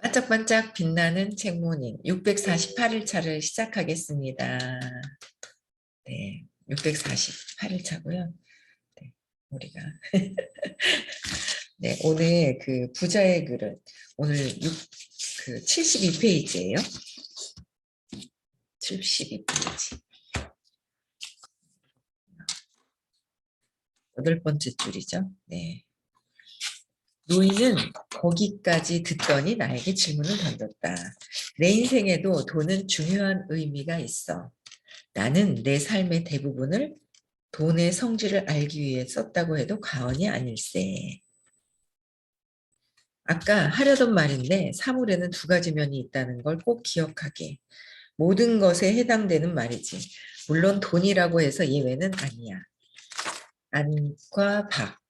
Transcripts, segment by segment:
반짝반짝 빛나는 책모닝 648일 차를 시작하겠습니다. 네, 648일 차고요. 네, 우리가 네, 오늘 그 부자의 글은 오늘 72페이지예요. 72페이지. 8번째 줄이죠. 네. 노인은 거기까지 듣더니 나에게 질문을 던졌다. 내 인생에도 돈은 중요한 의미가 있어. 나는 내 삶의 대부분을 돈의 성질을 알기 위해 썼다고 해도 과언이 아닐세. 아까 하려던 말인데 사물에는 두 가지 면이 있다는 걸 꼭 기억하게. 모든 것에 해당되는 말이지. 물론 돈이라고 해서 예외는 아니야. 안과 박,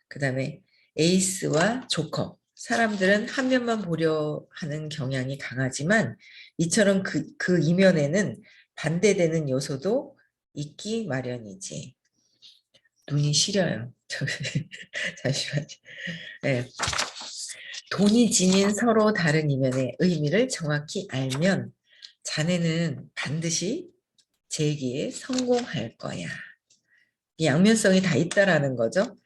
그 다음에 에이스와 조커. 사람들은 한 면만 보려 하는 경향이 강하지만 이처럼 그 이면에는 반대되는 요소도 있기 마련이지. 눈이 시려요. 잠시만요. 네. 돈이 지닌 서로 다른 이면의 의미를 정확히 알면 자네는 반드시 재기에 성공할 거야. 이 양면성이 다 있다라는 거죠.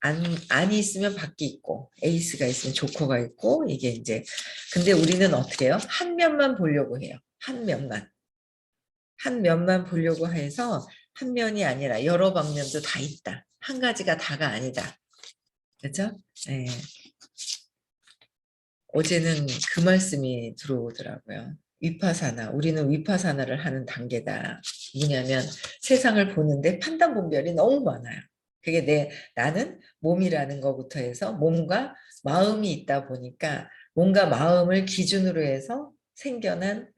안이 있으면 밖이 있고 에이스가 있으면 조커가 있고 이게 이제 근데 우리는 어떻게 해요? 한 면만 보려고 해요. 한 면만 보려고 해서 한 면이 아니라 여러 방면도 다 있다. 한 가지가 다가 아니다. 그렇죠? 네. 어제는 그 말씀이 들어오더라고요. 위파사나, 우리는 위파사나를 하는 단계다. 뭐냐면 세상을 보는데 판단 분별이 너무 많아요. 그게 나는 몸이라는 것부터 해서 몸과 마음이 있다 보니까 뭔가 마음을 기준으로 해서 생겨난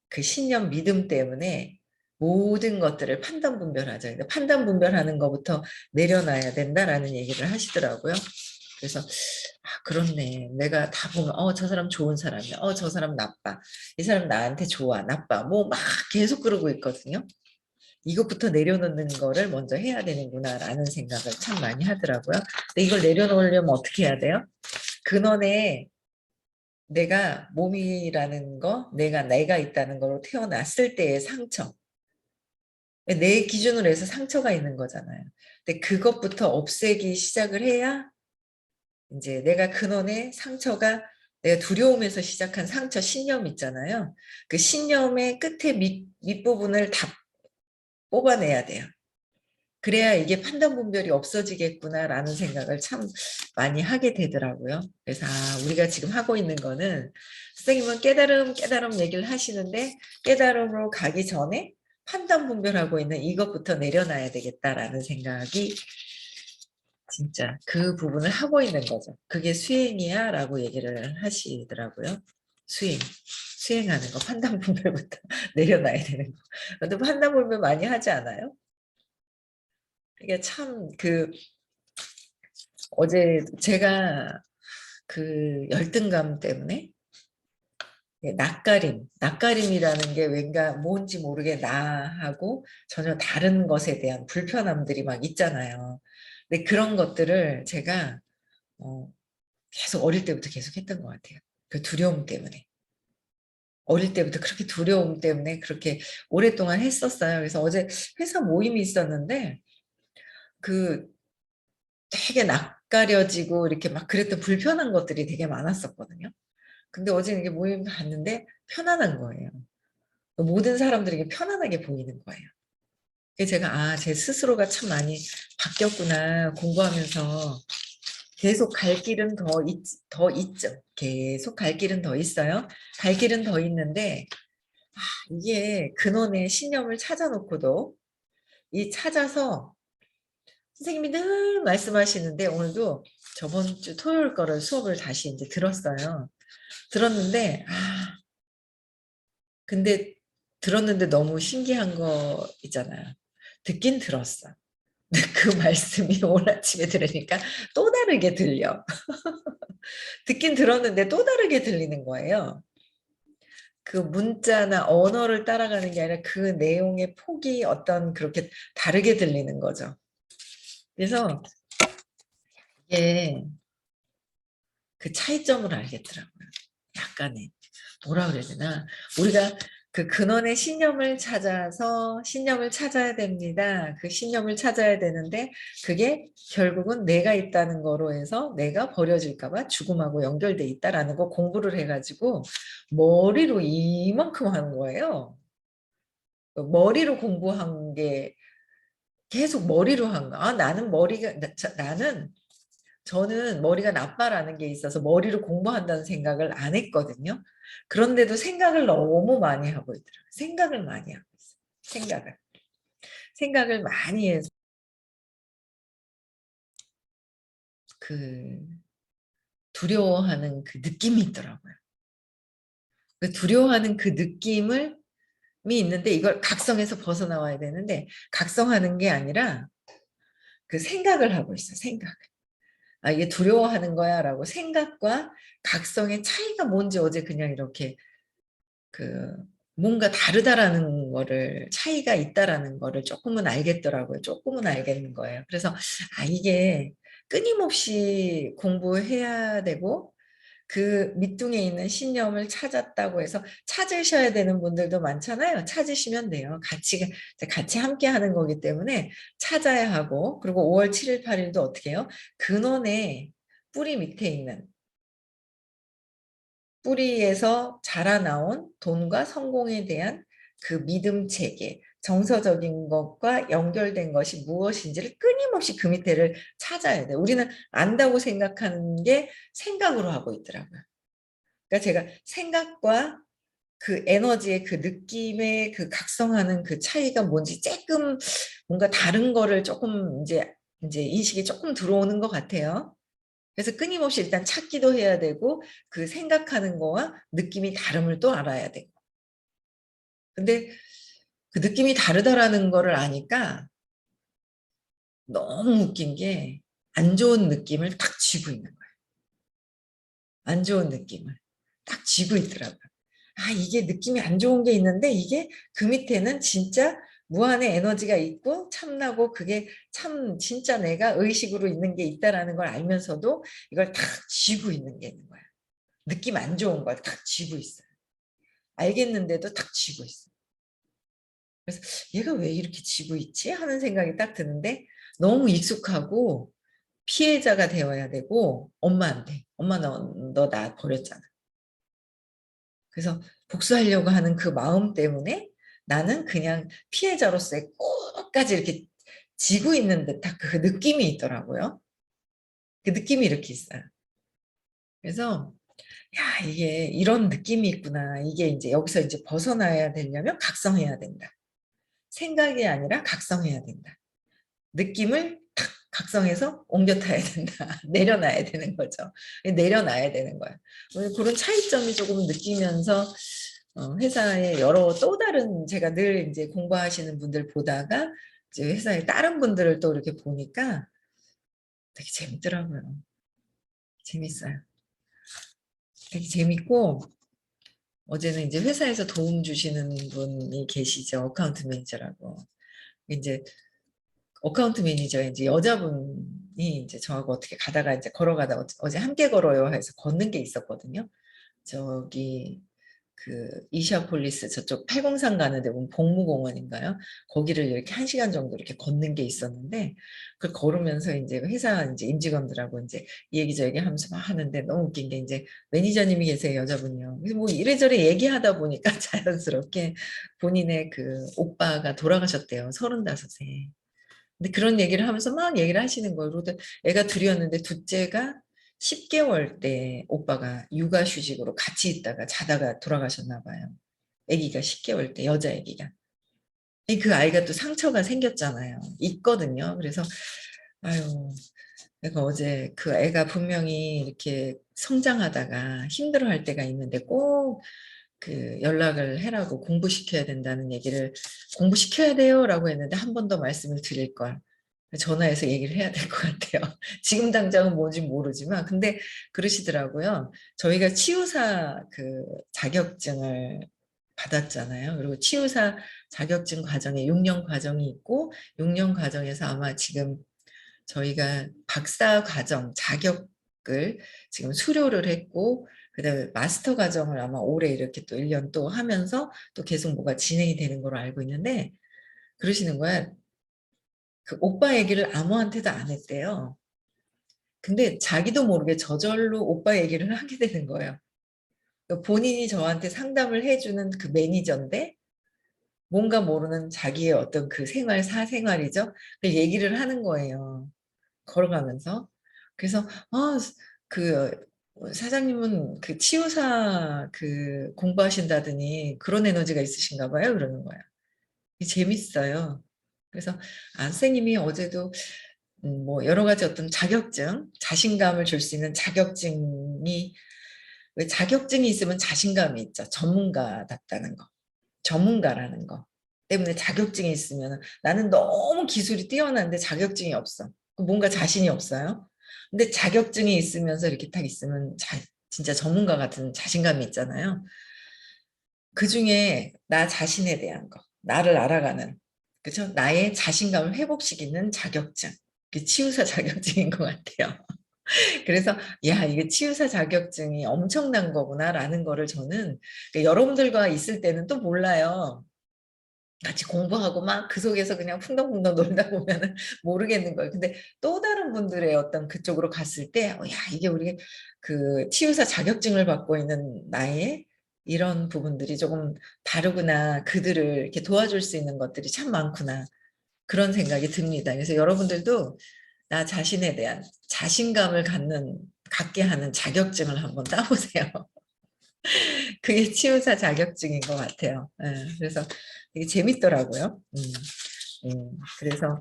그 신념 믿음 때문에 모든 것들을 판단 분별하죠. 그러니까 판단 분별하는 것부터 내려놔야 된다라는 얘기를 하시더라고요. 그래서 그렇네. 내가 다 보면 저 사람 좋은 사람이야. 저 사람 나빠. 이 사람 나한테 좋아, 나빠. 뭐 막 계속 그러고 있거든요. 이것부터 내려놓는 거를 먼저 해야 되는구나라는 생각을 참 많이 하더라고요. 근데 이걸 내려놓으려면 어떻게 해야 돼요? 근원에 내가 몸이라는 거, 내가 있다는 걸로 태어났을 때의 상처. 내 기준으로 해서 상처가 있는 거잖아요. 근데 그것부터 없애기 시작을 해야 이제 내가 근원에 상처가 내가 두려움에서 시작한 상처 신념 있잖아요. 그 신념의 끝에 밑부분을 다 뽑아내야 돼요. 그래야 이게 판단 분별이 없어지겠구나라는 생각을 참 많이 하게 되더라고요. 그래서 우리가 지금 하고 있는 거는 선생님은 깨달음 얘기를 하시는데 깨달음으로 가기 전에 판단 분별하고 있는 이것부터 내려놔야 되겠다라는 생각이 진짜 그 부분을 하고 있는 거죠. 그게 수행이야 라고 얘기를 하시더라고요. 수행하는 거 판단 분별부터 내려놔야 되는 거. 근데 판단 분별 많이 하지 않아요? 이게 참 어제 제가 그 열등감 때문에 낯가림이라는 게 왠가 뭔지 모르게 나하고 전혀 다른 것에 대한 불편함들이 막 있잖아요. 근데 그런 것들을 제가 계속 어릴 때부터 계속 했던 것 같아요. 그 두려움 때문에. 어릴 때부터 그렇게 두려움 때문에 그렇게 오랫동안 했었어요. 그래서 어제 회사 모임이 있었는데 그 되게 낯가려지고 이렇게 막 그랬던 불편한 것들이 되게 많았었거든요. 근데 어제 이게 모임 갔는데 편안한 거예요. 모든 사람들에게 편안하게 보이는 거예요. 그래서 제가 제 스스로가 참 많이 바뀌었구나 공부하면서 계속 갈 길은 더 있죠. 계속 갈 길은 더 있어요. 갈 길은 더 있는데 이게 근원의 신념을 찾아놓고도 찾아서 선생님이 늘 말씀하시는데 오늘도 저번 주 토요일 거를 수업을 다시 이제 들었어요. 들었는데 근데 들었는데 너무 신기한 거 있잖아요. 듣긴 들었어. 근데 그 말씀이 오늘 아침에 들으니까 또 다르게 들려. 듣긴 들었는데 또 다르게 들리는 거예요. 그 문자나 언어를 따라가는 게 아니라 그 내용의 폭이 그렇게 다르게 들리는 거죠. 그래서 이게 그 차이점을 알겠더라고요. 약간의 뭐라 그래야 되나, 우리가 그 근원의 신념을 찾아서 신념을 찾아야 됩니다. 그 신념을 찾아야 되는데 그게 결국은 내가 있다는 거로 해서 내가 버려질까 봐 죽음하고 연결돼 있다라는 거 공부를 해가지고 머리로 이만큼 하는 거예요. 머리로 공부한 게 계속 머리로 한 거. 아, 나는 머리가 나는 저는 머리가 나빠라는 게 있어서 머리로 공부한다는 생각을 안 했거든요. 그런데도 생각을 너무 많이 하고 있더라고요. 생각을 많이 하고 있어요. 생각을 많이 해서 그 두려워하는 그 느낌이 있더라고요. 그 두려워하는 그 느낌을 이 있는데 이걸 각성해서 벗어나와야 되는데 각성하는 게 아니라 그 생각을 하고 있어요. 생각을. 아, 이게 두려워하는 거야 라고 생각과 각성의 차이가 뭔지 어제 그냥 이렇게 그 뭔가 다르다라는 거를, 차이가 있다라는 거를 조금은 알겠더라고요. 조금은 알겠는 거예요. 그래서 아, 이게 끊임없이 공부해야 되고 그 밑둥에 있는 신념을 찾았다고 해서 찾으셔야 되는 분들도 많잖아요. 찾으시면 돼요. 같이 함께 하는 거기 때문에 찾아야 하고, 그리고 5월 7일, 8일도 어떻게 해요? 근원의 뿌리 밑에 있는 뿌리에서 자라나온 돈과 성공에 대한 그 믿음 체계, 정서적인 것과 연결된 것이 무엇인지를 끊임없이 그 밑에를 찾아야 돼요. 우리는 안다고 생각하는 게 생각으로 하고 있더라고요. 그러니까 제가 생각과 그 에너지의 그 느낌의 그 각성하는 그 차이가 뭔지 조금 뭔가 다른 거를 조금 이제 인식이 조금 들어오는 것 같아요. 그래서 끊임없이 일단 찾기도 해야 되고 그 생각하는 거와 느낌이 다름을 또 알아야 되고. 근데 그 느낌이 다르다라는 거를 아니까 너무 웃긴 게 안 좋은 느낌을 딱 쥐고 있는 거예요. 안 좋은 느낌을 딱 쥐고 있더라고요. 아, 이게 느낌이 안 좋은 게 있는데 이게 그 밑에는 진짜 무한의 에너지가 있고 참나고 그게 참 진짜 내가 의식으로 있는 게 있다라는 걸 알면서도 이걸 탁 쥐고 있는 게 있는 거야. 느낌 안 좋은 걸 탁 쥐고 있어요. 알겠는데도 탁 쥐고 있어요. 그래서 얘가 왜 이렇게 쥐고 있지? 하는 생각이 딱 드는데 너무 익숙하고 피해자가 되어야 되고 엄마한테 엄마 너 나 버렸잖아. 그래서 복수하려고 하는 그 마음 때문에 나는 그냥 피해자로서의 끝까지 이렇게 지고 있는 듯한 그 느낌이 있더라고요. 그 느낌이 이렇게 있어요. 그래서 야, 이게 이런 느낌이 있구나. 이게 이제 여기서 이제 벗어나야 되려면 각성해야 된다. 생각이 아니라 각성해야 된다. 느낌을 탁 각성해서 옮겨 타야 된다. 내려놔야 되는 거죠. 내려놔야 되는 거야. 그런 차이점이 조금 느끼면서 회사에 여러 또 다른 제가 늘 이제 공부하시는 분들 보다가 이제 회사에 다른 분들을 또 이렇게 보니까 되게 재밌더라고요. 재밌어요. 되게 재밌고 어제는 이제 회사에서 도움 주시는 분이 계시죠. 어카운트 매니저라고. 이제 어카운트 매니저 이제 여자분이 이제 저하고 어떻게 가다가 이제 걸어가다가 어제 함께 걸어요 해서 걷는 게 있었거든요. 저기 그 이시아폴리스 저쪽 팔공산 가는데 보면 복무공원인가요? 거기를 이렇게 1시간 정도 이렇게 걷는 게 있었는데 그걸 걸으면서 이제 회사 이제 임직원들하고 이제 이 얘기 저 얘기 하면서 막 하는데 너무 웃긴 게 이제 매니저님이 계세요, 여자분이요. 그래서 뭐 이래저래 얘기하다 보니까 자연스럽게 본인의 그 오빠가 돌아가셨대요. 35세. 근데 그런 얘기를 하면서 막 얘기를 하시는 거예요. 그리고 애가 둘이었는데 둘째가 10개월 때 오빠가 육아휴직으로 같이 있다가 자다가 돌아가셨나 봐요. 아기가 10개월 때 여자 아기가. 그 아이가 또 상처가 생겼잖아요. 있거든요. 그래서 아유, 내가 어제 그 애가 분명히 이렇게 성장하다가 힘들어할 때가 있는데 꼭 그 연락을 해라고 공부시켜야 된다는 얘기를 공부시켜야 돼요라고 했는데 한 번 더 말씀을 드릴 걸. 전화해서 얘기를 해야 될 것 같아요. 지금 당장은 뭔지 모르지만 근데 그러시더라고요. 저희가 치유사 그 자격증을 받았잖아요. 그리고 치유사 자격증 과정에 6년 과정이 있고 6년 과정에서 아마 지금 저희가 박사 과정 자격 과학을 지금 수료를 했고 그다음에 마스터 과정을 아마 올해 이렇게 또 1년 또 하면서 또 계속 뭐가 진행이 되는 걸로 알고 있는데 그러시는 거야. 그 오빠 얘기를 아무한테도 안 했대요. 근데 자기도 모르게 저절로 오빠 얘기를 하게 되는 거예요. 그러니까 본인이 저한테 상담을 해주는 그 매니저인데 뭔가 모르는 자기의 어떤 그 생활, 사생활이죠. 그 얘기를 하는 거예요. 걸어가면서. 그래서, 그, 사장님은 그 치유사 그 공부하신다더니 그런 에너지가 있으신가 봐요. 그러는 거예요. 재밌어요. 그래서, 선생님이 어제도 뭐 여러 가지 어떤 자격증, 자신감을 줄 수 있는 자격증이, 왜 자격증이 있으면 자신감이 있죠. 전문가답다는 거. 전문가라는 거 때문에 자격증이 있으면 나는 너무 기술이 뛰어난데 자격증이 없어. 뭔가 자신이 없어요. 근데 자격증이 있으면서 이렇게 딱 있으면 진짜 전문가 같은 자신감이 있잖아요. 그중에 나 자신에 대한 거, 나를 알아가는, 그죠? 나의 자신감을 회복시키는 자격증. 그게 치유사 자격증인 것 같아요. 그래서 야 이게 치유사 자격증이 엄청난 거구나라는 거를 저는 여러분들과 있을 때는 또 몰라요. 같이 공부하고 막 그 속에서 그냥 풍덩풍덩 놀다 보면은 모르겠는 거예요. 근데 또 다른 분들의 어떤 그쪽으로 갔을 때, 야, 이게 우리 그 치유사 자격증을 받고 있는 나의 이런 부분들이 조금 다르구나. 그들을 이렇게 도와줄 수 있는 것들이 참 많구나. 그런 생각이 듭니다. 그래서 여러분들도 나 자신에 대한 자신감을 갖게 하는 자격증을 한번 따보세요. 그게 치유사 자격증인 것 같아요. 그래서 되게 재밌더라고요. 그래서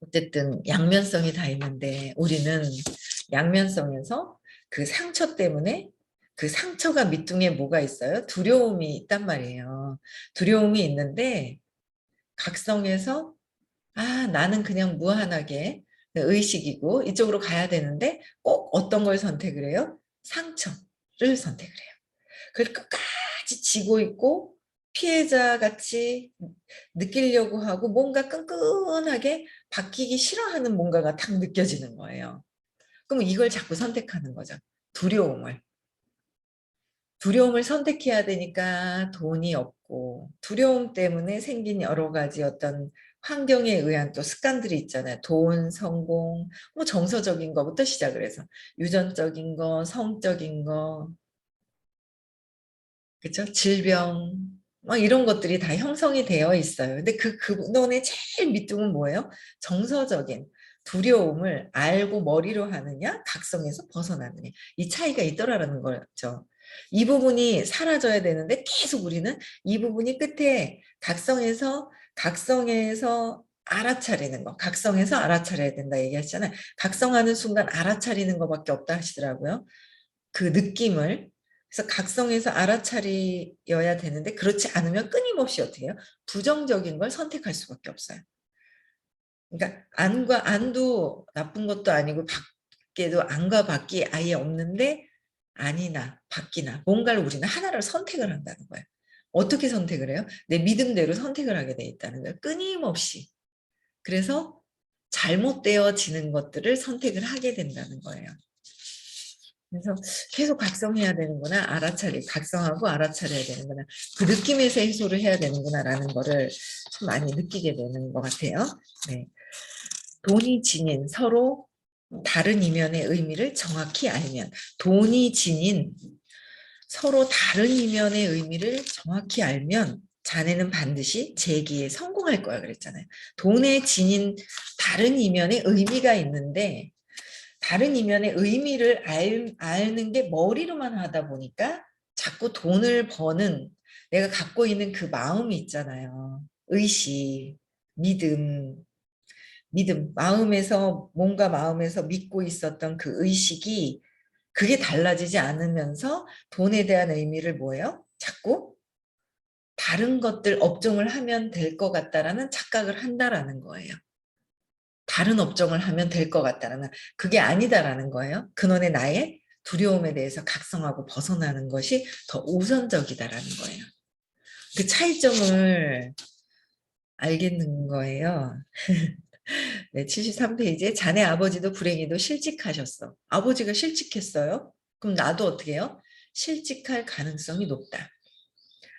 어쨌든 양면성이 다 있는데 우리는 양면성에서 그 상처 때문에 그 상처가 밑둥에 뭐가 있어요? 두려움이 있단 말이에요. 두려움이 있는데 각성에서 나는 그냥 무한하게 의식이고 이쪽으로 가야 되는데 꼭 어떤 걸 선택을 해요? 상처를 선택을 해요. 그걸 끝까지 지고 있고 피해자 같이 느끼려고 하고 뭔가 끈끈하게 바뀌기 싫어하는 뭔가가 딱 느껴지는 거예요. 그럼 이걸 자꾸 선택하는 거죠. 두려움을. 두려움을 선택해야 되니까 돈이 없고 두려움 때문에 생긴 여러 가지 어떤 환경에 의한 또 습관들이 있잖아요. 돈, 성공, 뭐 정서적인 거부터 시작을 해서 유전적인 거, 성적인 거, 그쵸? 질병, 뭐 이런 것들이 다 형성이 되어 있어요. 근데 그 근원의 제일 밑둥은 뭐예요? 정서적인 두려움을 알고 머리로 하느냐, 각성에서 벗어나느냐. 이 차이가 있더라라는 거죠. 이 부분이 사라져야 되는데 계속 우리는 이 부분이 끝에 각성에서 알아차리는 거, 각성해서 알아차려야 된다 얘기하시잖아요. 각성하는 순간 알아차리는 것밖에 없다 하시더라고요. 그 느낌을. 그래서 각성해서 알아차려야 되는데 그렇지 않으면 끊임없이 어떻게 해요? 부정적인 걸 선택할 수밖에 없어요. 그러니까 안도 나쁜 것도 아니고 밖에도 안과 밖이 아예 없는데 아니나 밖이나 뭔가를 우리는 하나를 선택을 한다는 거예요. 어떻게 선택을 해요? 내 믿음대로 선택을 하게 돼 있다는 거예요. 끊임없이. 그래서 잘못되어지는 것들을 선택을 하게 된다는 거예요. 그래서 계속 각성해야 되는구나, 각성하고 알아차려야 되는구나, 그 느낌에서 해소를 해야 되는구나라는 거를 참 많이 느끼게 되는 것 같아요. 네. 돈이 지닌 서로 다른 이면의 의미를 정확히 알면, 돈이 지닌 서로 다른 이면의 의미를 정확히 알면 자네는 반드시 재기에 성공할 거야 그랬잖아요. 돈에 지닌 다른 이면의 의미가 있는데 다른 이면의 의미를 아는 게 머리로만 하다 보니까 자꾸 돈을 버는 내가 갖고 있는 그 마음이 있잖아요. 의식, 믿음, 마음에서 믿고 있었던 그 의식이 그게 달라지지 않으면서 돈에 대한 의미를 뭐예요? 자꾸 다른 것들 업종을 하면 될 것 같다라는 착각을 한다라는 거예요. 다른 업종을 하면 될 것 같다는 그게 아니다라는 거예요. 근원의 나의 두려움에 대해서 각성하고 벗어나는 것이 더 우선적이다라는 거예요. 그 차이점을 알겠는 거예요. 네, 73페이지에 자네 아버지도 불행히도 실직하셨어. 아버지가 실직했어요? 그럼 나도 어떻게 해요? 실직할 가능성이 높다.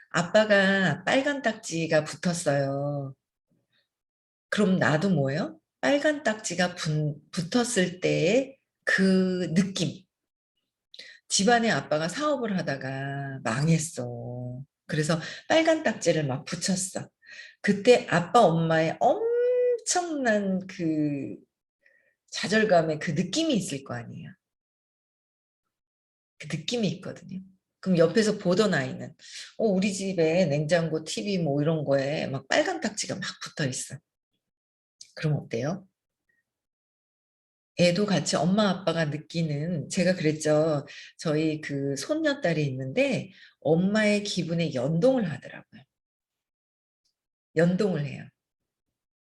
아빠가 빨간 딱지가 붙었어요. 그럼 나도 뭐예요? 빨간 딱지가 붙었을 때의 그 느낌. 집안에 아빠가 사업을 하다가 망했어. 그래서 빨간 딱지를 막 붙였어. 그때 아빠 엄마의 엄청난 그 좌절감의 그 느낌이 있을 거 아니에요. 그 느낌이 있거든요. 그럼 옆에서 보던 아이는 우리 집에 냉장고, TV 뭐 이런 거에 막 빨간 딱지가 막 붙어 있어. 그럼 어때요? 애도 같이 엄마 아빠가 느끼는 제가 그랬죠. 저희 그 손녀딸이 있는데 엄마의 기분에 연동을 하더라고요. 연동을 해요.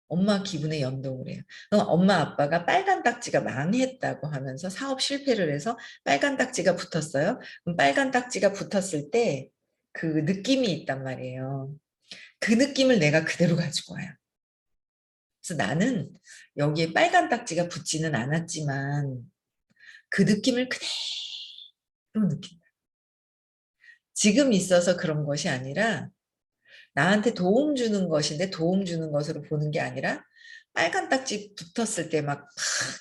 엄마 기분에 연동을 해요. 엄마 아빠가 빨간 딱지가 망했다고 하면서 사업 실패를 해서 빨간 딱지가 붙었어요. 그럼 빨간 딱지가 붙었을 때 그 느낌이 있단 말이에요. 그 느낌을 내가 그대로 가지고 와요. 그래서 나는 여기에 빨간 딱지가 붙지는 않았지만 그 느낌을 그대로 느낀다. 지금 있어서 그런 것이 아니라 나한테 도움 주는 것인데 도움 주는 것으로 보는 게 아니라 빨간 딱지 붙었을 때 막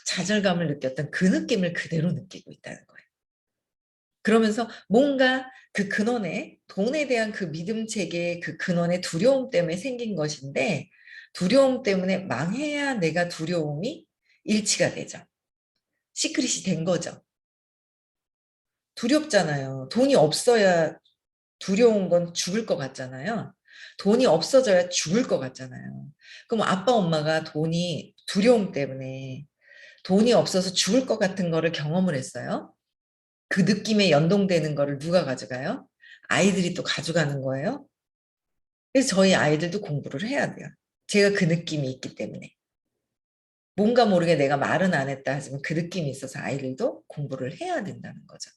좌절감을 느꼈던 그 느낌을 그대로 느끼고 있다는 거예요. 그러면서 뭔가 그 근원에 돈에 대한 그 믿음 체계의 그 근원의 두려움 때문에 생긴 것인데 두려움 때문에 망해야 내가 두려움이 일치가 되죠. 시크릿이 된 거죠. 두렵잖아요. 돈이 없어야 두려운 건 죽을 것 같잖아요. 돈이 없어져야 죽을 것 같잖아요. 그럼 아빠 엄마가 돈이 두려움 때문에 돈이 없어서 죽을 것 같은 거를 경험을 했어요. 그 느낌에 연동되는 거를 누가 가져가요? 아이들이 또 가져가는 거예요. 그래서 저희 아이들도 공부를 해야 돼요. 제가 그 느낌이 있기 때문에. 뭔가 모르게 내가 말은 안 했다 하지만 그 느낌이 있어서 아이들도 공부를 해야 된다는 거죠.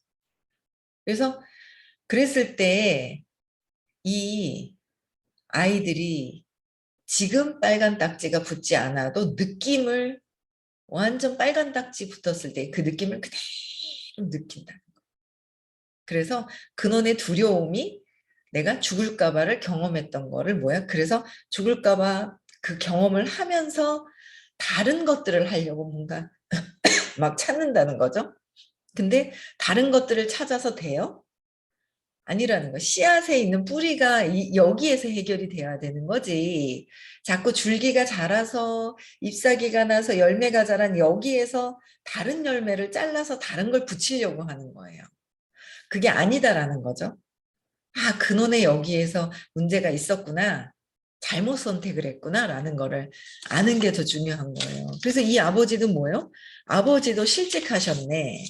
그래서 그랬을 때 이 아이들이 지금 빨간 딱지가 붙지 않아도 느낌을 완전 빨간 딱지 붙었을 때 그 느낌을 그대로 느낀다. 그래서 근원의 두려움이 내가 죽을까봐를 경험했던 거를 뭐야? 그래서 죽을까봐 그 경험을 하면서 다른 것들을 하려고 뭔가 막 찾는다는 거죠. 근데 다른 것들을 찾아서 돼요? 아니라는 거. 씨앗에 있는 뿌리가 여기에서 해결이 돼야 되는 거지. 자꾸 줄기가 자라서 잎사귀가 나서 열매가 자란 여기에서 다른 열매를 잘라서 다른 걸 붙이려고 하는 거예요. 그게 아니다라는 거죠. 아, 근원에 여기에서 문제가 있었구나. 잘못 선택을 했구나라는 거를 아는 게 더 중요한 거예요. 그래서 이 아버지도 뭐예요? 아버지도 실직하셨네.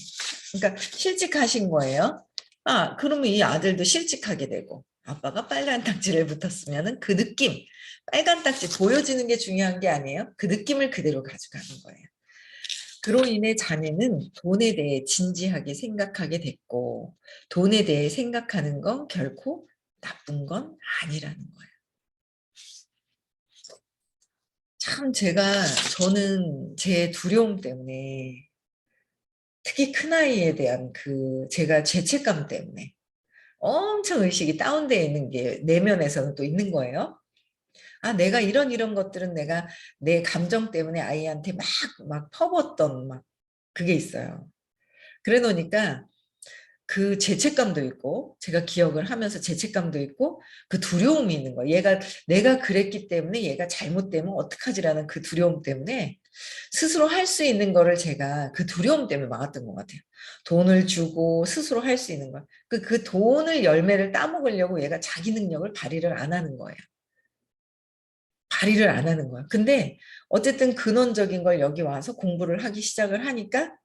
그러니까 실직하신 거예요. 아, 그러면 이 아들도 실직하게 되고 아빠가 빨간 딱지를 붙었으면 그 느낌, 빨간 딱지 보여지는 게 중요한 게 아니에요. 그 느낌을 그대로 가져가는 거예요. 그로 인해 자네는 돈에 대해 진지하게 생각하게 됐고 돈에 대해 생각하는 건 결코 나쁜 건 아니라는 거예요. 참 저는 제 두려움 때문에 특히 큰아이에 대한 그 제가 죄책감 때문에 엄청 의식이 다운되어 있는 게 내면에서는 또 있는 거예요. 아, 내가 이런 것들은 내가 내 감정 때문에 아이한테 막 퍼붓던 막 그게 있어요. 그래 놓으니까 그 죄책감도 있고 제가 기억을 하면서 죄책감도 있고 그 두려움이 있는 거예요. 내가 그랬기 때문에 얘가 잘못되면 어떡하지라는 그 두려움 때문에 스스로 할 수 있는 거를 제가 그 두려움 때문에 막았던 것 같아요. 돈을 주고 스스로 할 수 있는 거. 그 돈을 열매를 따먹으려고 얘가 자기 능력을 발휘를 안 하는 거예요. 발휘를 안 하는 거예요. 근데 어쨌든 근원적인 걸 여기 와서 공부를 하기 시작을 하니까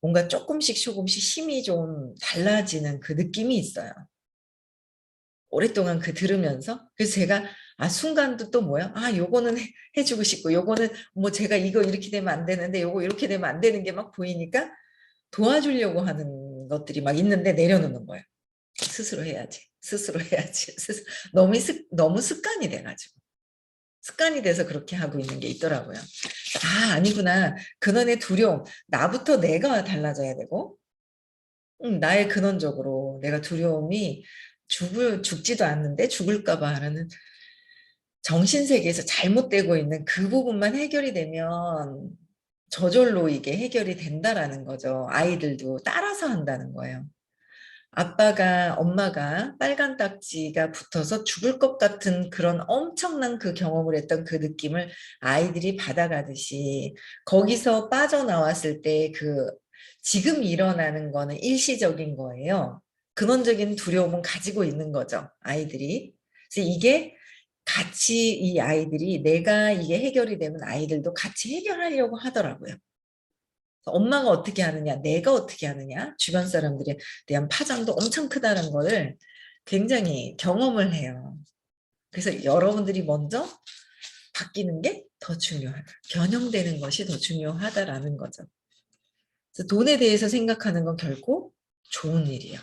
뭔가 조금씩 힘이 좀 달라지는 그 느낌이 있어요. 오랫동안 그 들으면서. 그래서 제가 순간도 또 뭐야? 요거는 해주고 싶고 요거는 뭐 제가 이거 이렇게 되면 안 되는데 요거 이렇게 되면 안 되는 게 막 보이니까 도와주려고 하는 것들이 막 있는데 내려놓는 거예요. 스스로 해야지. 스스로 해야지. 너무 습관이 돼가지고. 습관이 돼서 그렇게 하고 있는 게 있더라고요. 아, 아니구나. 근원의 두려움. 나부터 내가 달라져야 되고, 나의 근원적으로 내가 두려움이 죽지도 않는데 죽을까 봐 하는 정신세계에서 잘못되고 있는 그 부분만 해결이 되면 저절로 이게 해결이 된다라는 거죠. 아이들도 따라서 한다는 거예요. 엄마가 빨간 딱지가 붙어서 죽을 것 같은 그런 엄청난 그 경험을 했던 그 느낌을 아이들이 받아가듯이 거기서 빠져나왔을 때 지금 일어나는 거는 일시적인 거예요. 근원적인 두려움은 가지고 있는 거죠, 아이들이. 그래서 이게 같이 이 아이들이 내가 이게 해결이 되면 아이들도 같이 해결하려고 하더라고요. 엄마가 어떻게 하느냐, 내가 어떻게 하느냐, 주변 사람들에 대한 파장도 엄청 크다는 거를 굉장히 경험을 해요. 그래서 여러분들이 먼저 바뀌는 게 더 중요하다. 변형되는 것이 더 중요하다라는 거죠. 그래서 돈에 대해서 생각하는 건 결코 좋은 일이에요.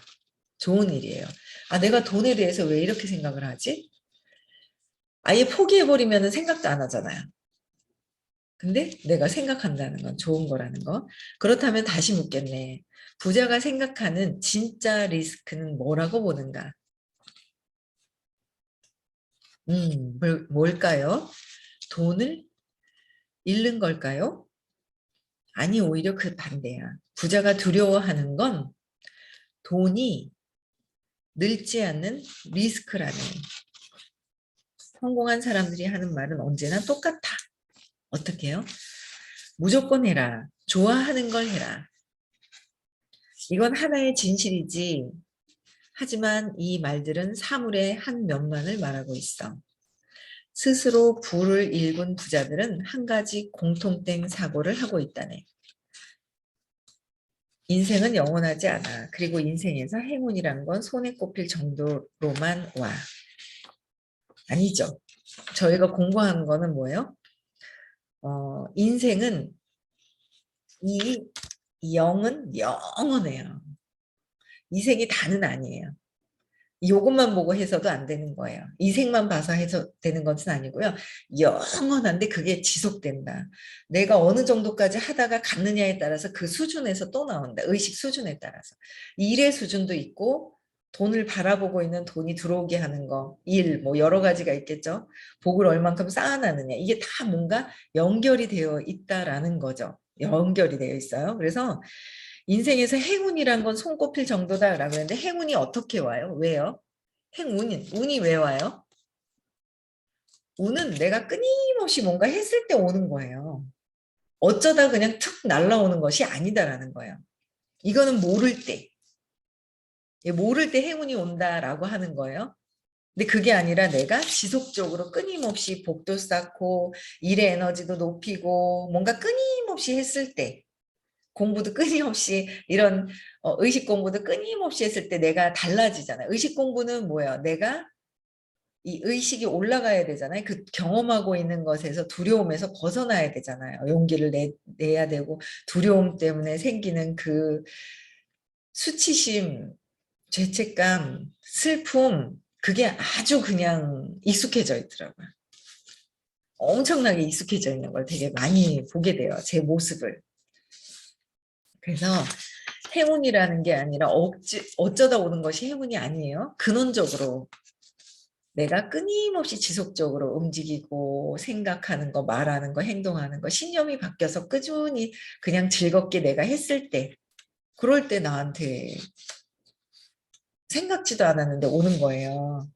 좋은 일이에요. 아, 내가 돈에 대해서 왜 이렇게 생각을 하지? 아예 포기해버리면 생각도 안 하잖아요. 근데 내가 생각한다는 건 좋은 거라는 거. 그렇다면 다시 묻겠네. 부자가 생각하는 진짜 리스크는 뭐라고 보는가? 뭘까요? 돈을 잃는 걸까요? 아니, 오히려 그 반대야. 부자가 두려워하는 건 돈이 늘지 않는 리스크라는. 성공한 사람들이 하는 말은 언제나 똑같아. 어떻게 해요? 무조건 해라. 좋아하는 걸 해라. 이건 하나의 진실이지. 하지만 이 말들은 사물의 한 면만을 말하고 있어. 스스로 부를 일군 부자들은 한 가지 공통된 사고를 하고 있다네. 인생은 영원하지 않아. 그리고 인생에서 행운이란 건 손에 꼽힐 정도로만 와. 아니죠. 저희가 공부한 거는 뭐예요? 인생은 이 영은 영원해요. 이 생이 다는 아니에요. 요것만 보고 해서도 안 되는 거예요. 이생만 봐서 해서 되는 것은 아니고요. 영원한데 그게 지속된다. 내가 어느 정도까지 하다가 갔느냐에 따라서 그 수준에서 또 나온다. 의식 수준에 따라서. 일의 수준도 있고 돈을 바라보고 있는 돈이 들어오게 하는 거, 뭐 여러 가지가 있겠죠. 복을 얼만큼 쌓아나느냐. 이게 다 뭔가 연결이 되어 있다라는 거죠. 연결이 되어 있어요. 그래서 인생에서 행운이란 건 손꼽힐 정도다라고 했는데 행운이 어떻게 와요? 왜요? 운이 왜 와요? 운은 내가 끊임없이 뭔가 했을 때 오는 거예요. 어쩌다 그냥 툭 날라오는 것이 아니다라는 거예요. 이거는 모를 때 행운이 온다라고 하는 거예요. 근데 그게 아니라 내가 지속적으로 끊임없이 복도 쌓고 일의 에너지도 높이고 뭔가 끊임없이 했을 때 공부도 끊임없이 이런 의식 공부도 끊임없이 했을 때 내가 달라지잖아요. 의식 공부는 뭐예요? 내가 이 의식이 올라가야 되잖아요. 그 경험하고 있는 것에서 두려움에서 벗어나야 되잖아요. 용기를 내야 되고 두려움 때문에 생기는 그 수치심, 죄책감, 슬픔 그게 아주 그냥 익숙해져 있더라고요. 엄청나게 익숙해져 있는 걸 되게 많이 보게 돼요. 제 모습을. 그래서 행운이라는 게 아니라 어쩌다 오는 것이 행운이 아니에요. 근원적으로 내가 끊임없이 지속적으로 움직이고 생각하는 거, 말하는 거, 행동하는 거, 신념이 바뀌어서 꾸준히 그냥 즐겁게 내가 했을 때, 그럴 때 나한테 생각지도 않았는데 오는 거예요.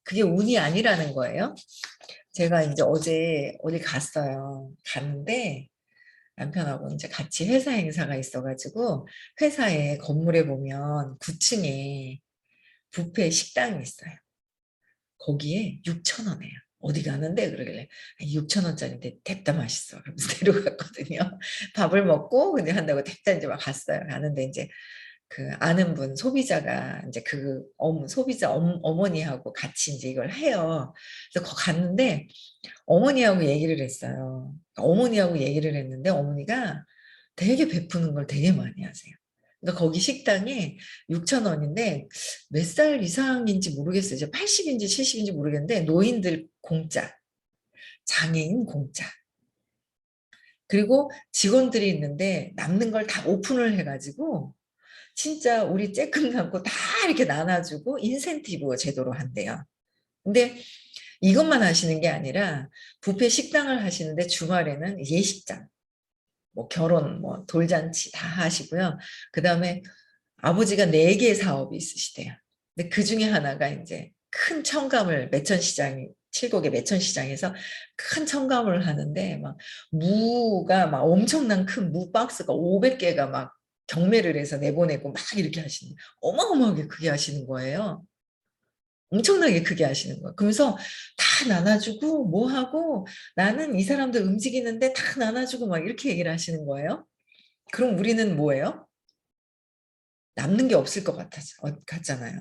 그게 운이 아니라는 거예요. 제가 이제 어제 어디 갔는데 남편하고 이제 같이 회사 행사가 있어가지고 회사에 건물에 보면 9층에 뷔페 식당이 있어요. 거기에 6,000원이에요. 어디 가는데 그러길래 6,000원짜리인데 뎁다 맛있어. 그러면서 데려갔거든요. 밥을 먹고 근데 한다고 뎁다 이제 막 갔어요. 가는데 이제 그 아는 분 소비자가 이제 소비자 어머니하고 같이 이제 이걸 해요. 그래서 갔는데 어머니하고 얘기를 했어요. 어머니하고 얘기를 했는데 어머니가 되게 베푸는 걸 되게 많이 하세요. 그러니까 거기 식당에 6,000원인데 몇 살 이상인지 모르겠어요. 이제 80인지 70인지 모르겠는데 노인들 공짜. 장애인 공짜. 그리고 직원들이 있는데 남는 걸 다 오픈을 해가지고 진짜 우리 쬐끔 남고 다 이렇게 나눠주고 인센티브 제도로 한대요. 근데 이것만 하시는 게 아니라 뷔페 식당을 하시는데 주말에는 예식장, 뭐 결혼, 뭐 돌잔치 다 하시고요. 그다음에 아버지가 4개의 사업이 있으시대요. 근데 그 중에 하나가 이제 큰 청감을 매천시장, 칠곡의 매천시장에서 큰 청감을 하는데 막 무가 막 엄청난 큰 무 박스가 500개가 막 경매를 해서 내보내고 막 이렇게 하시는, 어마어마하게 크게 하시는 거예요. 엄청나게 크게 하시는 거예요. 그러면서 다 나눠주고 뭐 하고 나는 이 사람들 움직이는데 다 나눠주고 막 이렇게 얘기를 하시는 거예요. 그럼 우리는 뭐예요? 남는 게 없을 것 같잖아요.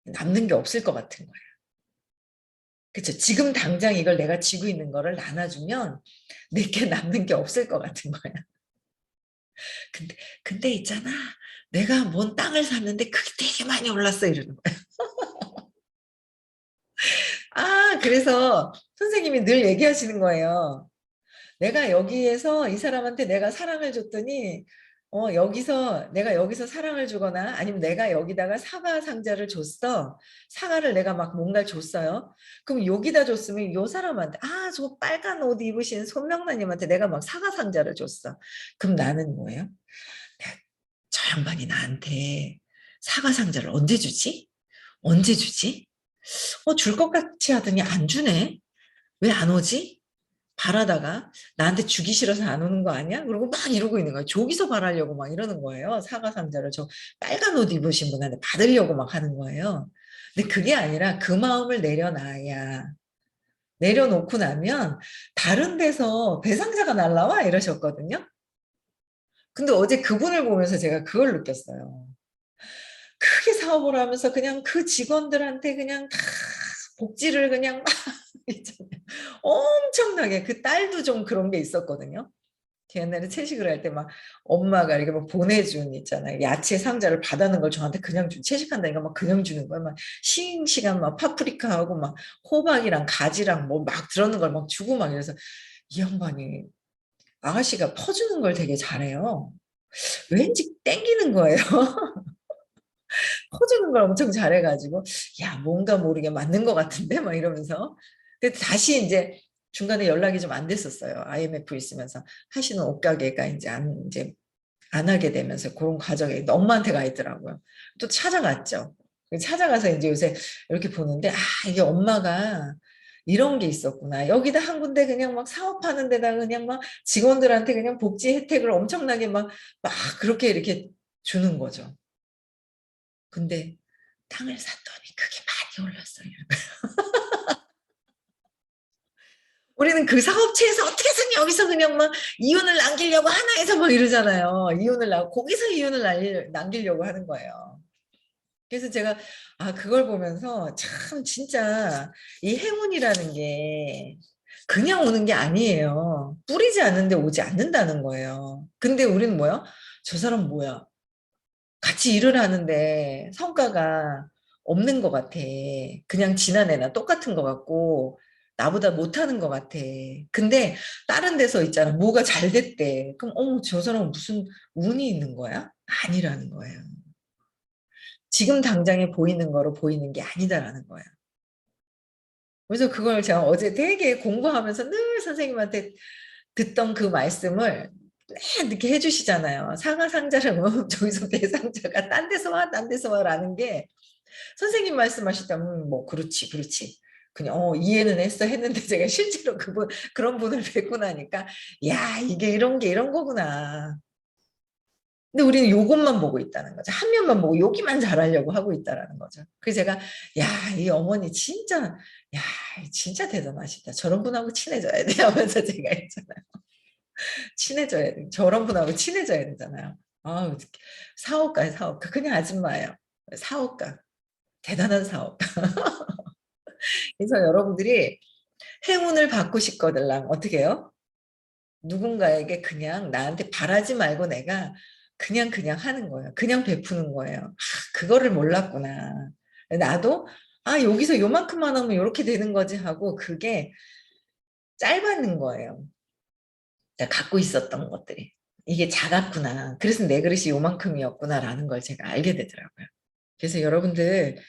남는 게 없을 것 같은 거예요. 그렇죠. 지금 당장 이걸 내가 쥐고 있는 거를 나눠주면 내게 남는 게 없을 것 같은 거야. 근데 있잖아. 내가 뭔 땅을 샀는데 그게 되게 많이 올랐어 이러는 거야. 아, 그래서 선생님이 늘 얘기하시는 거예요. 내가 여기에서 이 사람한테 내가 사랑을 줬더니 여기서 내가 여기서 사랑을 주거나 아니면 내가 여기다가 사과 상자를 줬어. 사과를 내가 막 뭔가를 줬어요. 그럼 여기다 줬으면 요 사람한테 저 빨간 옷 입으신 손명나님한테 내가 막 사과 상자를 줬어. 그럼 나는 뭐예요? 저 양반이 나한테 사과 상자를 언제 주지? 언제 주지? 줄 것 같이 하더니 안 주네. 왜 안 오지? 바라다가 나한테 주기 싫어서 안 오는 거 아니야? 그러고 막 이러고 있는 거예요. 저기서 바라려고 막 이러는 거예요. 사과 상자를 저 빨간 옷 입으신 분한테 받으려고 막 하는 거예요. 근데 그게 아니라 그 마음을 내려놔야, 내려놓고 나면 다른 데서 배상자가 날라와 이러셨거든요. 근데 어제 그분을 보면서 제가 그걸 느꼈어요. 크게 사업을 하면서 그냥 그 직원들한테 그냥 다 복지를 그냥 막 있잖아요. 엄청나게 그 딸도 좀 그런 게 있었거든요. 옛날에 채식을 할 때 막 엄마가 이렇게 막 보내준 있잖아요. 야채 상자를 받아는 걸 저한테 그냥 채식한다니까 막 그냥 주는 거예요. 막 싱싱한 막 파프리카하고 막 호박이랑 가지랑 뭐 막 들어있는 걸 막 주고 막 이래서 이 양반이 아가씨가 퍼주는 걸 되게 잘해요. 왠지 땡기는 거예요. 퍼주는 걸 엄청 잘해가지고 야 뭔가 모르게 맞는 것 같은데 막 이러면서 근데 다시 이제 중간에 연락이 좀 안 됐었어요. IMF 있으면서 하시는 옷가게가 이제 안 하게 되면서 그런 과정에 엄마한테 가 있더라고요. 또 찾아갔죠. 찾아가서 이제 요새 이렇게 보는데 이게 엄마가 이런 게 있었구나. 여기다 한 군데 그냥 막 사업하는 데다 그냥 막 직원들한테 그냥 복지 혜택을 엄청나게 막 그렇게 이렇게 주는 거죠. 근데 땅을 샀더니 그게 많이 올랐어요. 우리는 그 사업체에서 어떻게든 여기서 그냥 막 이윤을 남기려고 하나에서 막 이러잖아요. 거기서 이윤을 남기려고 하는 거예요. 그래서 제가 그걸 보면서 참 진짜 이 행운이라는 게 그냥 오는 게 아니에요. 뿌리지 않는데 오지 않는다는 거예요. 근데 우리는 뭐야? 저 사람 뭐야? 같이 일을 하는데 성과가 없는 것 같아. 그냥 지난 해나 똑같은 것 같고 나보다 못하는 것 같아. 근데 다른 데서 있잖아. 뭐가 잘 됐대. 그럼 저 사람은 무슨 운이 있는 거야? 아니라는 거예요. 지금 당장에 보이는 거로 보이는 게 아니다라는 거예요. 그래서 그걸 제가 어제 되게 공부하면서 늘 선생님한테 듣던 그 말씀을 이렇게 해주시잖아요. 사과 상자라고 저기서 대상자가 딴 데서 와, 딴 데서 와라는 게 선생님 말씀하실 때, 뭐, 그렇지, 그렇지. 그냥, 이해는 했어 했는데 제가 실제로 그런 분을 뵙고 나니까, 야, 이게 이런 게 이런 거구나. 근데 우리는 요것만 보고 있다는 거죠. 한 면만 보고 여기만 잘하려고 하고 있다라는 거죠. 그래서 제가, 야, 이 어머니 진짜, 야, 진짜 대단하시다. 저런 분하고 친해져야 돼. 하면서 제가 했잖아요. 친해져야 돼. 저런 분하고 친해져야 되잖아요. 사업가예요, 사업가. 그냥 아줌마예요. 사업가. 대단한 사업가. 그래서 여러분들이 행운을 받고 싶거들랑 어떻게 해요? 누군가에게 그냥 나한테 바라지 말고 내가 그냥 하는 거예요. 그냥 베푸는 거예요. 그거를 몰랐구나. 나도 여기서 요만큼만 하면 이렇게 되는 거지 하고 그게 짧았는 거예요. 내가 갖고 있었던 것들이. 이게 작았구나. 그래서 내 그릇이 요만큼이었구나라는 걸 제가 알게 되더라고요. 그래서 여러분들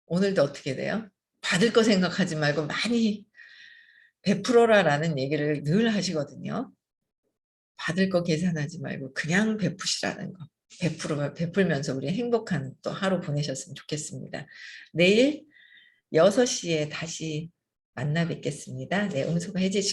오늘도 어떻게 돼요? 받을 거 생각하지 말고 많이 베풀어라라는 얘기를 늘 하시거든요. 받을 거 계산하지 말고 그냥 베푸시라는 거. 베풀면서 우리 행복한 또 하루 보내셨으면 좋겠습니다. 내일 6시에 다시 만나 뵙겠습니다. 네, 음소거 해제